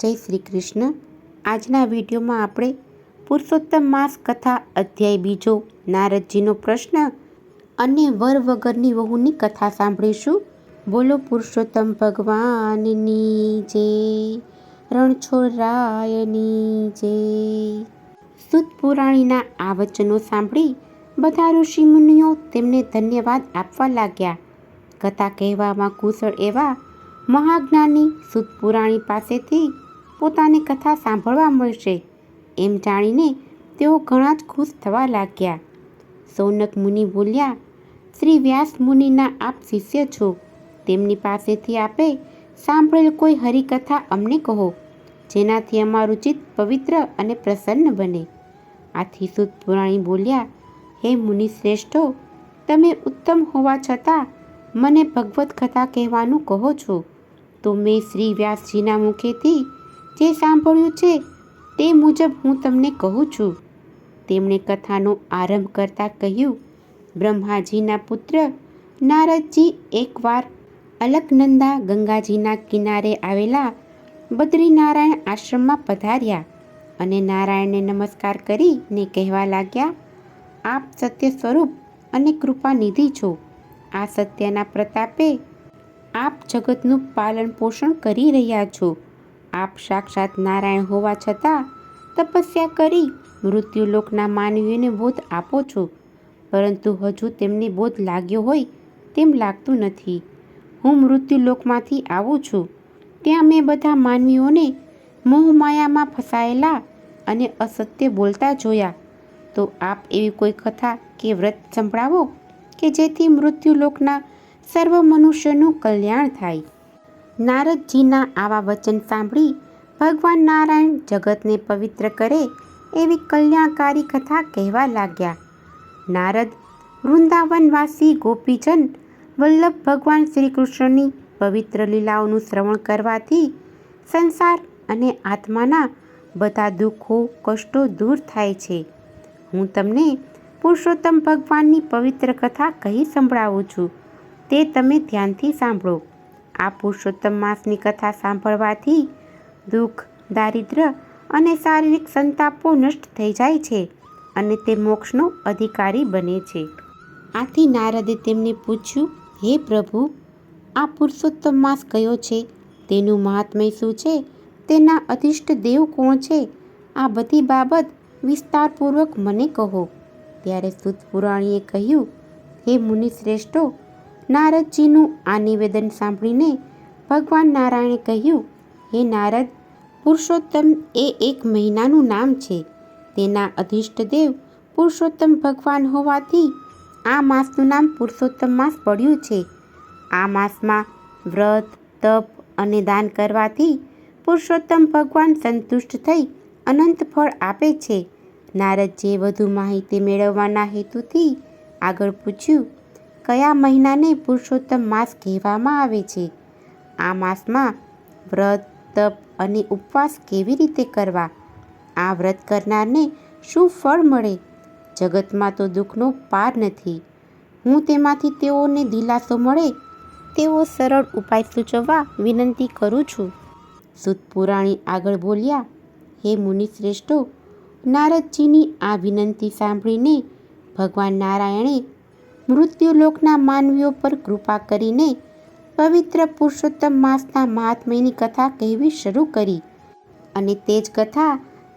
જય શ્રી કૃષ્ણ. આજના વિડીયોમાં આપણે પુરુષોત્તમ માસ કથા અધ્યાય બીજો નારદજીનો પ્રશ્ન અને વર વગરની વહુની કથા સાંભળીશું. બોલો પુરુષોત્તમ ભગવાનની જય, રણછોડરાયની જય. સૂત પુરાણીના આ વચનો સાંભળી બધા ઋષિ મુનિઓ તેમને ધન્યવાદ આપવા લાગ્યા. કથા કહેવામાં કુશળ એવા મહાજ્ઞાની સૂત પુરાણી પાસેથી પોતાની કથા સાંભળવા મળશે એમ જાણીને તેઓ ઘણા જ ખુશ થવા લાગ્યા. સૌનક મુનિ બોલ્યા, શ્રી વ્યાસ મુનિના આપ શિષ્ય છો, તેમની પાસેથી આપે સાંભળેલ કોઈ હરિકથા અમને કહો, જેનાથી અમારું ચિત્ત પવિત્ર અને પ્રસન્ન બને. આથી સૂત પુરાણી બોલ્યા, હે મુનિ શ્રેષ્ઠો, તમે ઉત્તમ હોવા છતાં મને ભગવત કથા કહેવાનું કહો છો, તો મેં શ્રી વ્યાસજીના મુખેથી જે સાંભળ્યું છે તે મુજબ હું તમને કહું છું. તેમણે કથાનો આરંભ કરતા કહ્યું, બ્રહ્માજીના પુત્ર નારદજી એકવાર અલકનંદા ગંગાજીના કિનારે આવેલા બદ્રીનારાયણ આશ્રમમાં પધાર્યા અને નારાયણને નમસ્કાર કરીને કહેવા લાગ્યા, આપ સત્ય સ્વરૂપ અને કૃપાનિધિ છો. આ સત્યના પ્રતાપે આપ જગતનું પાલન પોષણ કરી રહ્યા છો. આપ સાક્ષાત નારાયણ હોવા છતાં તપસ્યા કરી મૃત્યુલોકના માનવીઓને બોધ આપો છો, પરંતુ હજુ તેમને બોધ લાગ્યો હોય તેમ લાગતું નથી. હું મૃત્યુલોકમાંથી આવું છું, ત્યાં મેં બધા માનવીઓને મોહમાયામાં ફસાયેલા અને અસત્ય બોલતા જોયા. તો આપ એવી કોઈ કથા કે વ્રત સંભળાવો કે જેથી મૃત્યુલોકના સર્વ મનુષ્યનું કલ્યાણ થાય. નારદજીના આવા વચન સાંભળી ભગવાન નારાયણ જગતને પવિત્ર કરે એવી કલ્યાણકારી કથા કહેવા લાગ્યા. નારદ વૃંદાવનવાસી ગોપીજન વલ્લભ ભગવાન શ્રી કૃષ્ણની પવિત્ર લીલાઓનું શ્રવણ કરવાથી સંસાર અને આત્માના બધા દુઃખો કષ્ટો દૂર થાય છે. હું તમને પુરુષોત્તમ ભગવાનની પવિત્ર કથા કહી સંભળાવું છું, તે તમે ધ્યાનથી સાંભળો. આ પુરુષોત્તમ માસની કથા સાંભળવાથી દુઃખ, દારિદ્ર્ય અને શારીરિક સંતાપો નષ્ટ થઈ જાય છે અને તે મોક્ષનો અધિકારી બને છે. આથી નારદે તેમને પૂછ્યું, હે પ્રભુ, આ પુરુષોત્તમ માસ કયો છે? તેનું મહાત્મ્ય શું છે? તેના અધિષ્ઠ દેવ કોણ છે? આ બધી બાબત વિસ્તારપૂર્વક મને કહો. ત્યારે સૂત પુરાણીએ કહ્યું, હે મુનિ શ્રેષ્ઠો, નારદજીનું આ નિવેદન સાંભળીને ભગવાન નારાયણે કહ્યું, હે નારદ, પુરુષોત્તમ એ એક મહિનાનું નામ છે. તેના અધિષ્ઠ દેવ પુરુષોત્તમ ભગવાન હોવાથી આ માસનું નામ પુરુષોત્તમ માસ પડ્યું છે. આ માસમાં વ્રત, તપ અને દાન કરવાથી પુરુષોત્તમ ભગવાન સંતુષ્ટ થઈ અનંત ફળ આપે છે. નારદજીએ વધુ માહિતી મેળવવાના હેતુથી આગળ પૂછ્યું, કયા મહિનાને પુરુષોત્તમ માસ કહેવામાં આવે છે? આ માસમાં વ્રત, તપ અને ઉપવાસ કેવી રીતે કરવા? આ વ્રત કરનારને શું ફળ મળે? જગતમાં તો દુઃખનો પાર નથી. હું તેમાંથી તેઓને દિલાસો મળે તેવો સરળ ઉપાય સૂચવવા વિનંતી કરું છું. સૂત પુરાણી આગળ બોલ્યા, હે મુનિ શ્રેષ્ઠો, નારદજીની આ વિનંતી સાંભળીને ભગવાન નારાયણે મૃત્યુલોકના માનવીઓ પર કૃપા કરીને પવિત્ર પુરુષોત્તમ માસના મહાત્મ્યની કથા કહેવી શરૂ કરી અને તે જ કથા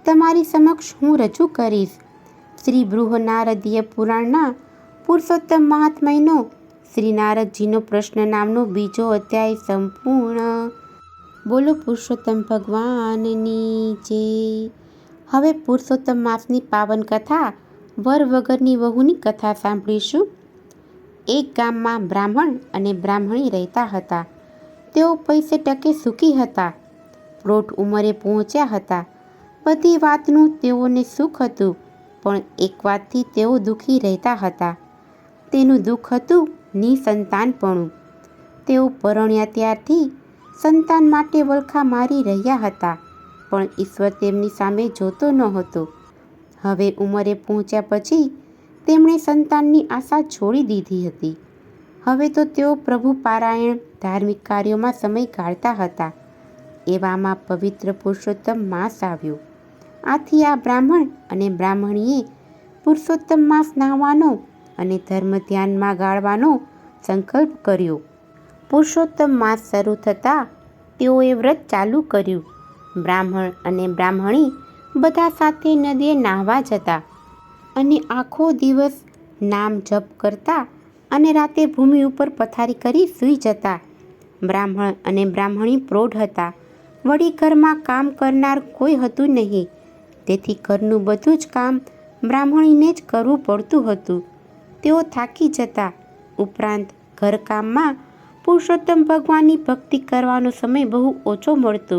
તમારી સમક્ષ હું રજૂ કરીશ. શ્રી બૃહનારદીય પુરાણના પુરુષોત્તમ મહાત્મ્યનો શ્રી નારદજીનો પ્રશ્ન નામનો બીજો અધ્યાય સંપૂર્ણ. બોલો પુરુષોત્તમ ભગવાનની જય. હવે પુરુષોત્તમ માસની પાવન કથા વર વગરની વહુની કથા સાંભળીશું. એક ગામમાં બ્રાહ્મણ અને બ્રાહ્મણી રહેતા હતા. તેઓ પૈસે ટકે સુખી હતા. પ્રૌઢ ઉંમરે પહોંચ્યા હતા. બધી વાતનું તેઓને સુખ હતું, પણ એક વાતથી તેઓ દુઃખી રહેતા હતા. તેનું દુઃખ હતું નિસંતાનપણું. તેઓ પરણ્યા ત્યારથી સંતાન માટે વલખા મારી રહ્યા હતા, પણ ઈશ્વર તેમની સામે જોતો ન હતો. હવે ઉંમરે પહોંચ્યા પછી તેમણે સંતાનની આશા છોડી દીધી હતી. હવે તો તેઓ પ્રભુ પારાયણ ધાર્મિક કાર્યોમાં સમય કાઢતા હતા. એવામાં પવિત્ર પુરુષોત્તમ માસ આવ્યો. આથી આ બ્રાહ્મણ અને બ્રાહ્મણીએ પુરુષોત્તમ માસ નાહવાનો અને ધર્મ ધ્યાનમાં ગાળવાનો સંકલ્પ કર્યો. પુરુષોત્તમ માસ શરૂ થતાં તેઓએ વ્રત ચાલુ કર્યું. બ્રાહ્મણ અને બ્રાહ્મણી બધા સાથે નદીએ નાહવા જતા અને આખો દિવસ નામ જપ કરતા અને રાતે ભૂમિ ઉપર પથારી કરી સૂઈ જતા. બ્રાહ્મણ અને બ્રાહ્મણી પ્રૌઢ હતા. વળી ઘરમાં કામ કરનાર કોઈ હતું નહીં, તેથી ઘરનું બધું જ કામ બ્રાહ્મણીને જ કરવું પડતું હતું. તેઓ થાકી જતા. ઉપરાંત ઘરકામમાં પુરુષોત્તમ ભગવાનની ભક્તિ કરવાનો સમય બહુ ઓછો મળતો,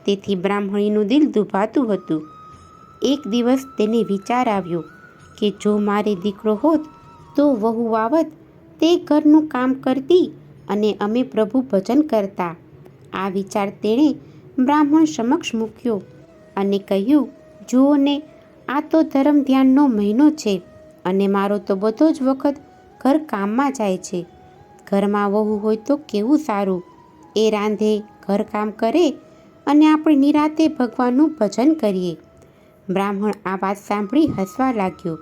તેથી બ્રાહ્મણીનું દિલ દુભાતું હતું. એક દિવસ તેને વિચાર આવ્યો કે જો મારે દીકરો હોત તો વહુ આવત, તે ઘરનું કામ કરતી અને અમે પ્રભુ ભજન કરતા. આ વિચાર તેણે બ્રાહ્મણ સમક્ષ મૂક્યો અને કહ્યું, જુઓ ને, આ તો ધર્મ ધ્યાનનો મહિનો છે અને મારો તો બધો જ વખત ઘર કામમાં જાય છે. ઘરમાં વહુ હોય તો કેવું સારું, એ રાંધે, ઘરકામ કરે અને આપણે નિરાતે ભગવાનનું ભજન કરીએ. બ્રાહ્મણ આ વાત સાંભળી હસવા લાગ્યો.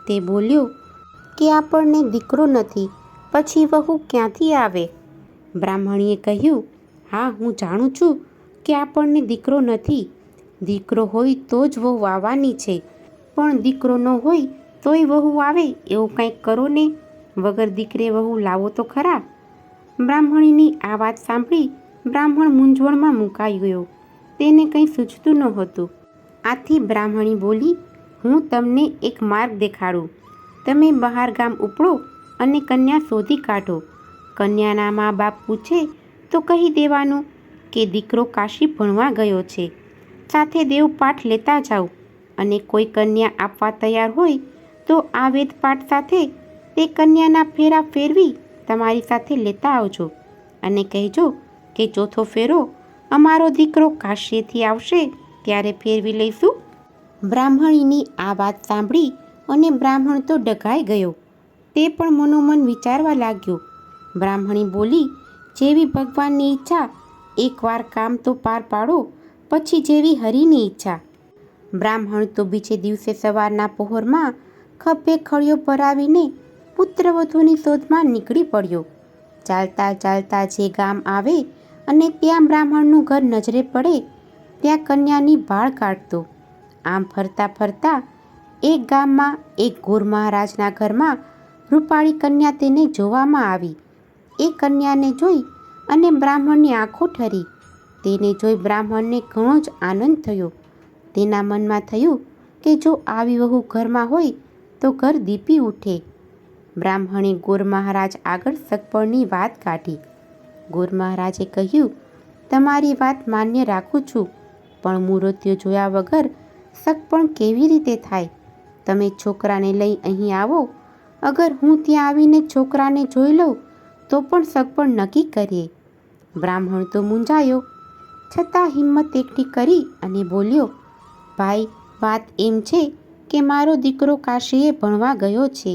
તે બોલ્યો કે આપણને દીકરો નથી, પછી વહુ ક્યાંથી આવે? બ્રાહ્મણીએ કહ્યું, હા, હું જાણું છું કે આપણને દીકરો નથી. દીકરો હોય તો જ વહુ આવવાની છે, પણ દીકરો ન હોય તોય વહુ આવે એવું કંઈક કરો ને. વગર દીકરે વહુ લાવો તો ખરા. બ્રાહ્મણીની આ વાત સાંભળી બ્રાહ્મણ મૂંઝવણમાં મુકાઈ ગયો. તેને કંઈ સૂઝતું નહોતું. આથી બ્રાહ્મણી બોલી, હું તમને એક માર્ગ દેખાડું. તમે બહાર ગામ ઉપડો અને કન્યા શોધી કાઢો. કન્યાના મા બાપ પૂછે તો કહી દેવાનું કે દીકરો કાશી ભણવા ગયો છે. સાથે દેવપાઠ લેતા જાઓ અને કોઈ કન્યા આપવા તૈયાર હોય તો આ વેદપાઠ સાથે તે કન્યાના ફેરા ફેરવી તમારી સાથે લેતા આવજો અને કહેજો કે ચોથો ફેરો અમારો દીકરો કાશીથી આવશે ત્યારે ફેરવી લઈશું. બ્રાહ્મણીની આ વાત સાંભળી અને બ્રાહ્મણ તો ડઘાઈ ગયો. તે પણ મનોમન વિચારવા લાગ્યો. બ્રાહ્મણી બોલી, જેવી ભગવાનની ઈચ્છા, એકવાર કામ તો પાર પાડો, પછી જેવી હરિની ઈચ્છા. બ્રાહ્મણ તો બીજે દિવસે સવારના પહોરમાં ખભે ખળિયો ભરાવીને પુત્રવધૂની શોધમાં નીકળી પડ્યો. ચાલતા ચાલતા જે ગામ આવે અને ત્યાં બ્રાહ્મણનું ઘર નજરે પડે ત્યાં કન્યાની ભાળ કાઢતો. આમ ફરતા ફરતા એક ગામમાં એક ગોર મહારાજના ઘરમાં રૂપાળી કન્યા તેને જોવામાં આવી. એ કન્યાને જોઈ અને બ્રાહ્મણની આંખો ઠરી. તેને જોઈ બ્રાહ્મણને ઘણો જ આનંદ થયો. તેના મનમાં થયું કે જો આવી વહુ ઘરમાં હોય તો ઘર દીપી ઉઠે. બ્રાહ્મણે ગોર મહારાજ આગળ સગપણની વાત કાઢી. ગોર મહારાજે કહ્યું, તમારી વાત માન્ય રાખું છું, પણ મૂર્તિઓ જોયા વગર સગપણ કેવી રીતે થાય? તમે છોકરાને લઈ અહીં આવો. અગર હું ત્યાં આવીને છોકરાને જોઈ લઉં તો પણ સગપણ નક્કી કરીએ. બ્રાહ્મણ તો મૂંઝાયો, છતાં હિંમત એકઠી કરી અને બોલ્યો, ભાઈ, વાત એમ છે કે મારો દીકરો કાશીએ ભણવા ગયો છે.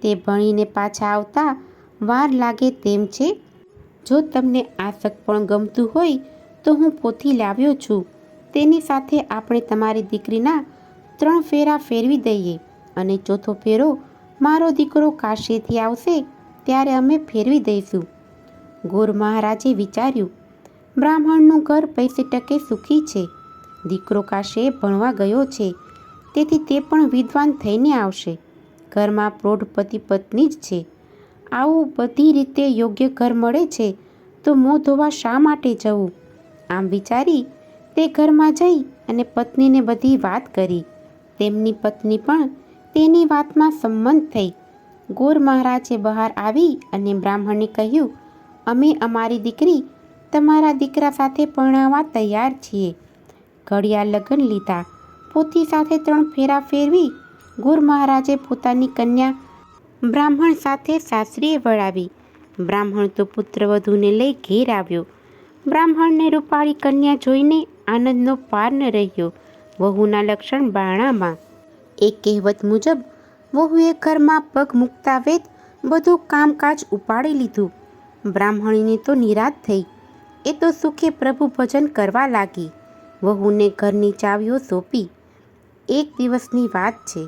તે ભણીને પાછા આવતા વાર લાગે તેમ છે. જો તમને આ સગપણ ગમતું હોય તો હું પોથી લાવ્યો છું. તેની સાથે આપણે તમારી દીકરીના 3 ફેરા ફેરવી દઈએ અને ચોથો ફેરો મારો દીકરો કાશીથી આવશે ત્યારે અમે ફેરવી દઈશું. ગોર મહારાજે વિચાર્યું, બ્રાહ્મણનું ઘર પૈસે ટકે સુખી છે. દીકરો કાશીએ ભણવા ગયો છે, તેથી તે પણ વિદ્વાન થઈને આવશે. ઘરમાં પ્રૌઢ પતિ પત્ની જ છે. આવું બધી રીતે યોગ્ય ઘર મળે છે તો મોં ધોવા શા માટે જવું? આમ વિચારી તે ઘરમાં જઈ અને પત્નીને બધી વાત કરી. તેમની પત્ની પણ તેની વાતમાં સંમત થઈ. ગોર મહારાજે બહાર આવી અને બ્રાહ્મણને કહ્યું, અમે અમારી દીકરી તમારા દીકરા સાથે પરણાવવા તૈયાર છીએ. ઘડિયા લગ્ન લીધા. પોતી સાથે 3 ફેરા ફેરવી ગોર મહારાજે પોતાની કન્યા બ્રાહ્મણ સાથે સાસરીએ વળાવી. બ્રાહ્મણ તો પુત્રવધૂને લઈ ઘેર આવ્યો. બ્રાહ્મણને રૂપાળી કન્યા જોઈને આનંદનો પાર ન રહ્યો. વહુના લક્ષણ બારણામાં. એક કહેવત મુજબ વહુએ ઘરમાં પગ મૂકતા વેત બધું કામકાજ ઉપાડી લીધું. બ્રાહ્મણીને તો નિરાશ થઈ. એ તો સુખે પ્રભુ ભજન કરવા લાગી. વહુને ઘરની ચાવીઓ સોંપી. એક દિવસની વાત છે.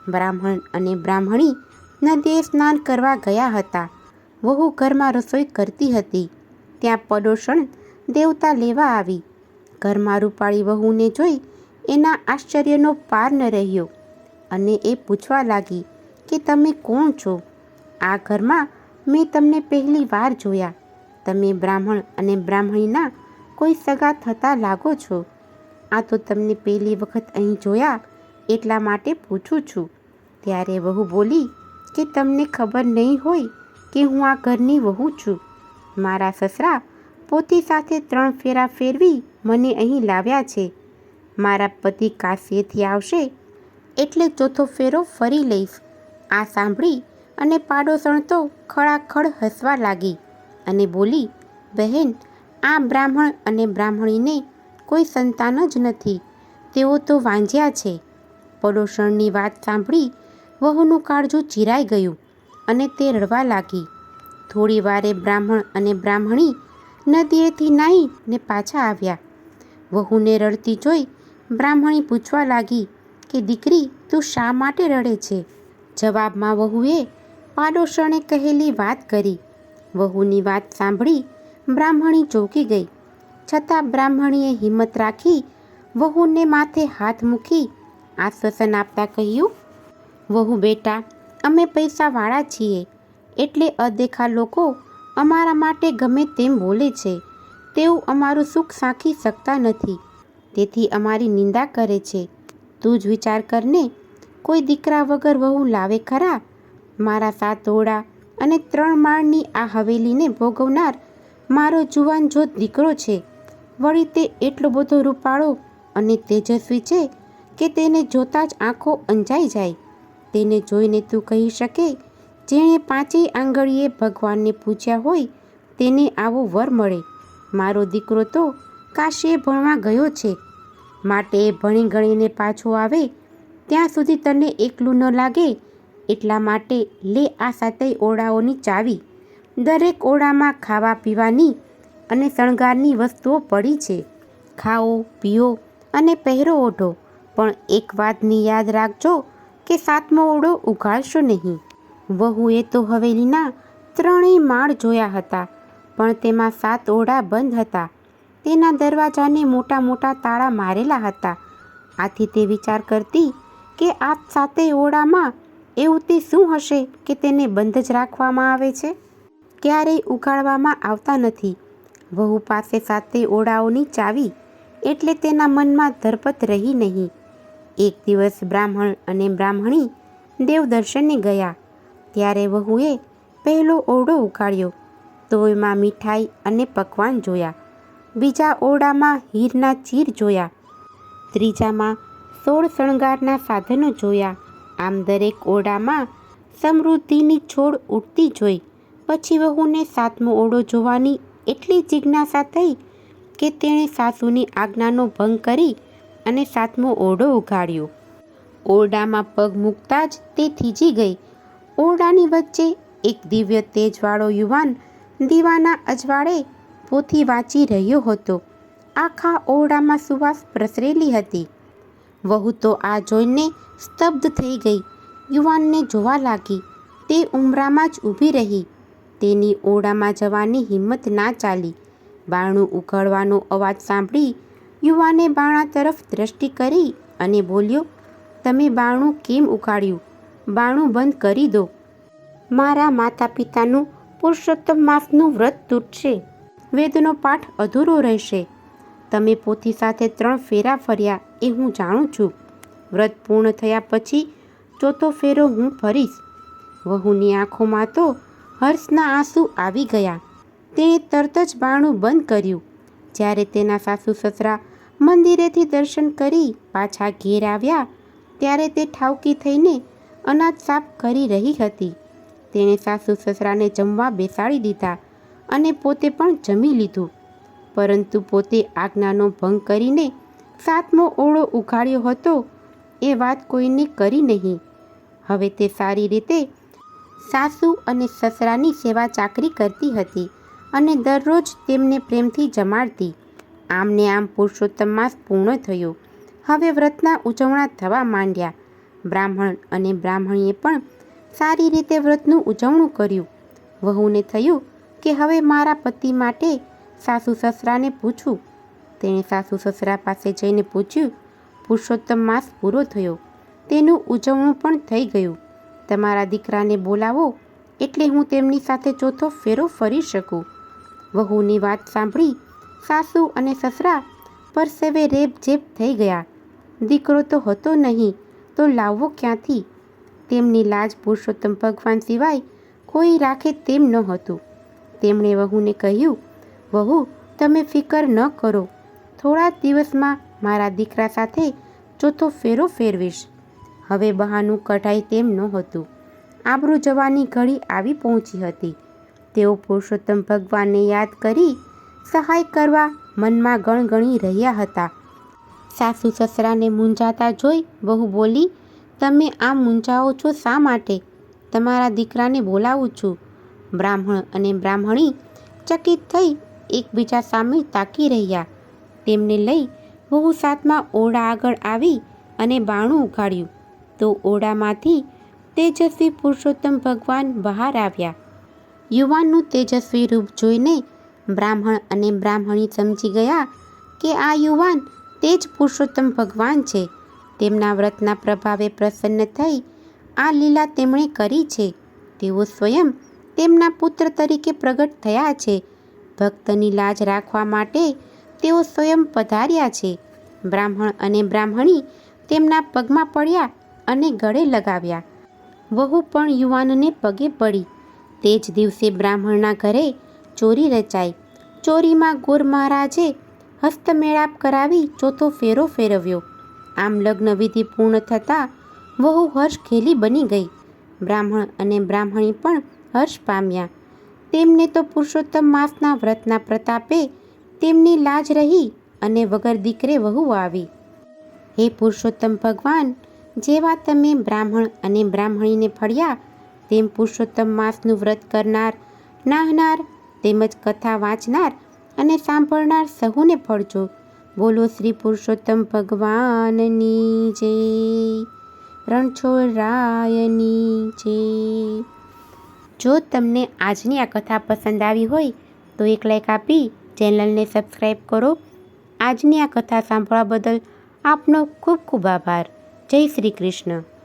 બ્રાહ્મણ અને બ્રાહ્મણી નદીએ સ્નાન કરવા ગયા હતા. વહુ ઘરમાં રસોઈ કરતી હતી. ત્યાં પડોશણ દેવતા લેવા આવી. ઘરમાં રૂપાળી વહુને જોઈ એના આશ્ચર્યનો પાર ન રહ્યો અને એ પૂછવા લાગી કે તમે કોણ છો? આ ઘરમાં મેં તમને પહેલી વાર જોયા. તમે બ્રાહ્મણ અને બ્રાહ્મણીના કોઈ સગા થતા લાગો છો. આ તો તમને પહેલી વખત અહીં જોયા એટલા માટે પૂછું છું. ત્યારે વહુ બોલી કે તમને ખબર નહીં હોય કે હું આ ઘરની વહુ છું. મારા સસરા પોતી સાથે 3 ફેરા ફેરવી મને અહીં લાવ્યા છે. મારા પતિ કાશીએથી આવશે એટલે 4થો ફેરો ફરી લઈશ. આ સાંભળી અને પાડોશણ તો ખળાખળ હસવા લાગી અને બોલી, બહેન, આ બ્રાહ્મણ અને બ્રાહ્મણીને કોઈ સંતાન જ નથી. તેઓ તો વાંજ્યા છે. પડોશણની વાત સાંભળી વહુનું કાળજું ચીરાઈ ગયું અને તે રડવા લાગી. થોડી વારે બ્રાહ્મણ અને બ્રાહ્મણી નદીએથી નાહીને પાછા આવ્યા. વહુને રડતી જોઈ બ્રાહ્મણી પૂછવા લાગી કે દીકરી, તું શા માટે રડે છે? જવાબમાં વહુએ પાડોશણે કહેલી વાત કરી. વહુની વાત સાંભળી બ્રાહ્મણી ચોંકી ગઈ. છતાં બ્રાહ્મણીએ હિંમત રાખી વહુને માથે હાથ મૂકી આશ્વાસન આપતા કહ્યું, વહુ બેટા, અમે પૈસાવાળા છીએ એટલે અદેખા લોકો અમારા માટે ગમે તેમ બોલે છે. તેઓ અમારું સુખ સાંખી શકતા નથી, તેથી અમારી નિંદા કરે છે. તું જ વિચાર કરને, કોઈ દીકરા વગર વહુ લાવે ખરા? મારા 7 ઓરડા અને 3 માળની આ હવેલીને ભોગવનાર મારો જુવાન જોત દીકરો છે. વળી તે એટલો બધો રૂપાળો અને તેજસ્વી છે કે તેને જોતાં જ આંખો અંજાઈ જાય. તેને જોઈને તું કહી શકે, જેણે 5 આંગળીએ ભગવાનને પૂજ્યા હોય તેને આવો વર મળે. મારો દીકરો તો કાશીએ ભણવા ગયો છે, માટે એ ભણી ગણીને પાછો આવે ત્યાં સુધી તને એકલું ન લાગે એટલા માટે લે આ 7 ઓરડાઓની ચાવી. દરેક ઓરડામાં ખાવા પીવાની અને શણગારની વસ્તુઓ પડી છે. ખાઓ, પીઓ અને પહેરો ઓઢો, પણ એક વાતની યાદ રાખજો કે 7મો ઓરડો ઉઘાડશો નહીં. વહુએ તો હવેલીના 3 માળ જોયા હતા, પણ તેમાં 7 ઓરડા બંધ હતા. તેના દરવાજાને મોટા મોટા તાળા મારેલા હતા. આથી તે વિચાર કરતી કે આ 7 ઓરડામાં એવું તે શું હશે કે તેને બંધ જ રાખવામાં આવે છે, ક્યારેય ઉઘાડવામાં આવતા નથી. વહુ પાસે 7 ઓરડાઓની ચાવી એટલે તેના મનમાં ધરપત રહી નહીં. એક દિવસ બ્રાહ્મણ અને બ્રાહ્મણી દેવદર્શને ગયા. ત્યારે વહુએ પહેલો ઓરડો ઉઘાડ્યો તો એમાં મીઠાઈ અને પકવાન જોયા. બીજા ઓરડામાં હીરના ચીર જોયા. ત્રીજામાં 16 શણગારના સાધનો જોયા. આમ દરેક ઓરડામાં સમૃદ્ધિની છોડ ઉઠતી જોઈ. પછી વહુને 7મો ઓરડો જોવાની એટલી જિજ્ઞાસા થઈ કે તેણે સાસુની આજ્ઞાનો ભંગ કરી અને 7મો ઓરડો ઉઘાડ્યો. ઓરડામાં પગ મૂકતા જ તે થીજી ગઈ. ઓરડાની વચ્ચે એક દિવ્ય તેજવાળો યુવાન દીવાના અજવાળે પોથી વાંચી રહ્યો હતો. આખા ઓરડામાં સુવાસ પ્રસરેલી હતી. વહુ તો આ જોઈને સ્તબ્ધ થઈ ગઈ. યુવાનને જોવા લાગી. તે ઉંબરામાં જ ઊભી રહી. તેની ઓરડામાં જવાની હિંમત ના ચાલી. બારણું ઉઘાડવાનો અવાજ સાંભળી યુવાને બારણા તરફ દ્રષ્ટિ કરી અને બોલ્યો, તમે બારણું કેમ ઉઘાડ્યું? બારણું બંધ કરી દો. મારા માતા પિતાનું પુરુષોત્તમ માસનું વ્રત તૂટશે. વેદનો પાઠ અધૂરો રહેશે. તમે પોથી સાથે 3 ફેરા ફર્યા એ હું જાણું છું. વ્રત પૂર્ણ થયા પછી 4થો ફેરો હું ફરીશ. વહુની આંખોમાં તો હર્ષના આંસુ આવી ગયા. તેણે તરત જ બારણું બંધ કર્યું. જ્યારે તેના સાસુ સસરા મંદિરેથી દર્શન કરી પાછા ઘેર આવ્યા ત્યારે તે ઠાવકી થઈને અનાજ સાફ કરી રહી હતી. તેણે સાસુ સસરાને જમવા બેસાડી દીધા અને પોતે પણ જમી લીધું, પરંતુ પોતે આજ્ઞાનો ભંગ કરીને 7મો ઓરડો ઉઘાડ્યો હતો એ વાત કોઈને કરી નહીં. હવે તે સારી રીતે સાસુ અને સસરાની સેવા ચાકરી કરતી હતી અને દરરોજ તેમને પ્રેમથી જમાડતી. આમ ને આમ પુરુષોત્તમ માસ પૂર્ણ થયો. હવે વ્રતના ઉજવણા થવા માંડ્યા. બ્રાહ્મણ અને બ્રાહ્મણીએ પણ સારી રીતે વ્રતનું ઉજવણું કર્યું. વહુને થયું કે હવે મારા પતિ માટે સાસુ સસરાને પૂછું. તેણે સાસુ સસરા પાસે જઈને પૂછ્યું, પુરુષોત્તમ માસ પૂરો થયો, તેનું ઉજવણું પણ થઈ ગયું. તમારા દીકરાને બોલાવો એટલે હું તેમની સાથે ચોથો ફેરો ફરી શકું. વહુની વાત સાંભળી સાસુ અને સસરા પરસેવે રેબઝેબ થઈ ગયા. દીકરો તો હતો નહીં તો લાવવો ક્યાંથી? તેમની લાજ પુરુષોત્તમ ભગવાન સિવાય કોઈ રાખે તેમ ન હતું. તેમણે વહુને કહ્યું, વહુ, તમે ફિકર ન કરો, થોડા દિવસમાં મારા દીકરા સાથે ચોથો ફેરો ફેરવીશ. હવે બહાનું કઢાય તેમ નહોતું. આબરૂ જવાની ઘડી આવી પહોંચી હતી. તેઓ પુરુષોત્તમ ભગવાનને યાદ કરી સહાય કરવા મનમાં ગણગણી રહ્યા હતા. સાસુ સસરાને મૂંઝાતા જોઈ વહુ બોલી, તમે આમ મૂંઝાઓ છો શા માટે? તમારા દીકરાને બોલાવું છું. બ્રાહ્મણ અને બ્રાહ્મણી ચકિત થઈ એકબીજા સામે તાકી રહ્યા. તેમને લઈ વહુ સાતમા ઓરડા આગળ આવી અને બારણું ઉઘાડ્યું તો ઓરડામાંથી તેજસ્વી પુરુષોત્તમ ભગવાન બહાર આવ્યા. યુવાનનું તેજસ્વી રૂપ જોઈને બ્રાહ્મણ અને બ્રાહ્મણી સમજી ગયા કે આ યુવાન તે જ પુરુષોત્તમ ભગવાન છે. તેમના વ્રતના પ્રભાવે પ્રસન્ન થઈ આ લીલા તેમણે કરી છે. તેઓ સ્વયં તેમના પુત્ર તરીકે પ્રગટ થયા છે. ભક્તની લાજ રાખવા માટે તેઓ સ્વયં પધાર્યા છે. બ્રાહ્મણ અને બ્રાહ્મણી તેમના પગમાં પડ્યા અને ગળે લગાવ્યા. વહુ પણ યુવાનને પગે પડી. તે જ દિવસે બ્રાહ્મણના ઘરે ચોરી રચાઈ. ચોરીમાં ગોર મહારાજે હસ્તમેળાપ કરાવી ચોથો ફેરો ફેરવ્યો. આમ લગ્ન વિધિ પૂર્ણ થતાં વહુ હર્ષ ખેલી બની ગઈ. બ્રાહ્મણ અને બ્રાહ્મણી પણ હર્ષ પામ્યા. તેમને તો પુરુષોત્તમ માસના વ્રતના પ્રતાપે તેમની લાજ રહી અને વગર દીકરે વહુ આવી. હે પુરુષોત્તમ ભગવાન, જેવા તમે બ્રાહ્મણ અને બ્રાહ્મણીને ફળ્યા તેમ પુરુષોત્તમ માસનું વ્રત કરનાર, નાહનાર તેમજ કથા વાંચનાર અને સાંભળનાર સહુને ફળજો. બોલો શ્રી પુરુષોત્તમ ભગવાનની જય. રણછોડરાયની જય. જો તમને આજની આ કથા પસંદ આવી હોય તો એક લાઈક આપી ચેનલને સબસ્ક્રાઈબ કરો. આજની આ કથા સાંભળવા બદલ આપનો ખૂબ ખૂબ આભાર. જય શ્રી કૃષ્ણ.